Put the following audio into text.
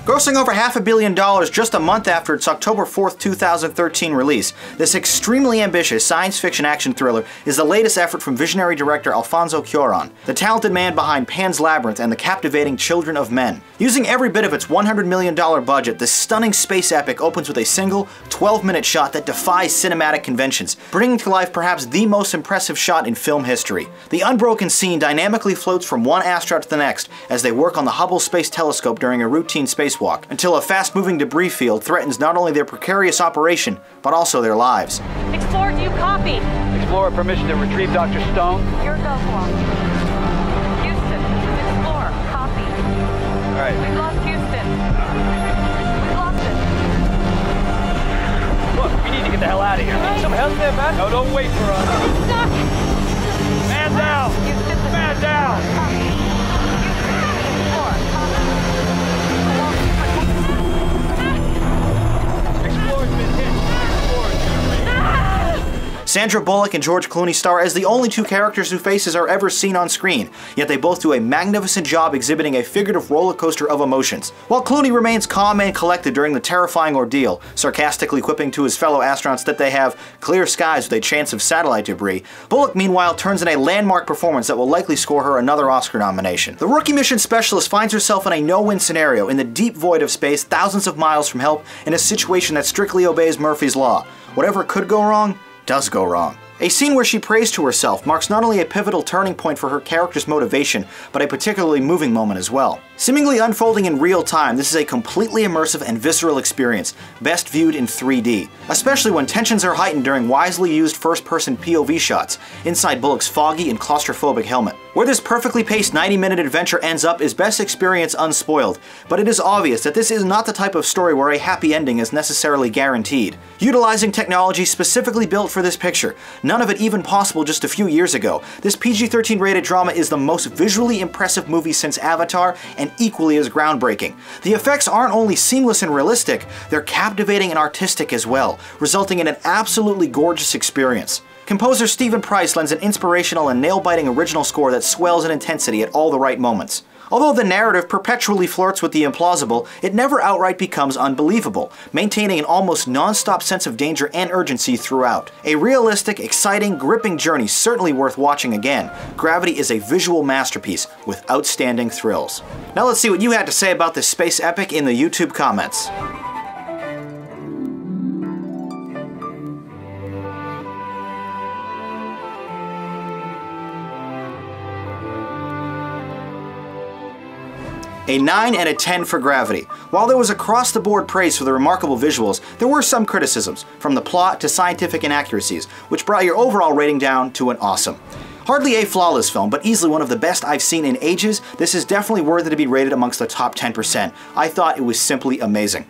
Grossing over $500 million just a month after its October 4th, 2013 release, this extremely ambitious science fiction action thriller is the latest effort from visionary director Alfonso Cuarón, the talented man behind Pan's Labyrinth and the captivating Children of Men. Using every bit of its $100 million budget, this stunning space epic opens with a single 12-minute shot that defies cinematic conventions, bringing to life perhaps the most impressive shot in film history. The unbroken scene dynamically floats from one astronaut to the next as they work on the Hubble Space Telescope during a routine spacewalk, until a fast-moving debris field threatens not only their precarious operation, but also their lives. Explorer, do you copy? Explorer, permission to retrieve Dr. Stone. Your go, Guam. Houston, Explorer, copy. All right. We've lost Houston. We've lost it. Look, we need to get the hell out of here. Some help there, man? No, don't wait for us. It's stuck. Man down! Houston, Man down! copy. Houston, Explorer, copy. Explorer's been hit. Sandra Bullock and George Clooney star as the only two characters whose faces are ever seen on screen, yet they both do a magnificent job exhibiting a figurative roller coaster of emotions. While Clooney remains calm and collected during the terrifying ordeal, sarcastically quipping to his fellow astronauts that they have clear skies with a chance of satellite debris, Bullock meanwhile turns in a landmark performance that will likely score her another Oscar nomination. The rookie mission specialist finds herself in a no-win scenario in the deep void of space, thousands of miles from help, in a situation that strictly obeys Murphy's Law. Whatever could go wrong, does go wrong. A scene where she prays to herself marks not only a pivotal turning point for her character's motivation, but a particularly moving moment as well. Seemingly unfolding in real time, this is a completely immersive and visceral experience, best viewed in 3D, especially when tensions are heightened during wisely used first-person POV shots inside Bullock's foggy and claustrophobic helmet. Where this perfectly paced 90-minute adventure ends up is best experienced unspoiled, but it is obvious that this is not the type of story where a happy ending is necessarily guaranteed. Utilizing technology specifically built for this picture, none of it even possible just a few years ago, this PG-13 rated drama is the most visually impressive movie since Avatar and equally as groundbreaking. The effects aren't only seamless and realistic, they're captivating and artistic as well, resulting in an absolutely gorgeous experience. Composer Stephen Price lends an inspirational and nail-biting original score that swells in intensity at all the right moments. Although the narrative perpetually flirts with the implausible, it never outright becomes unbelievable, maintaining an almost non-stop sense of danger and urgency throughout. A realistic, exciting, gripping journey certainly worth watching again. Gravity is a visual masterpiece with outstanding thrills. Now let's see what you had to say about this space epic in the YouTube comments. A 9 and a 10 for Gravity. While there was across-the-board praise for the remarkable visuals, there were some criticisms, from the plot to scientific inaccuracies, which brought your overall rating down to an awesome. Hardly a flawless film, but easily one of the best I've seen in ages, this is definitely worthy to be rated amongst the top 10%. I thought it was simply amazing.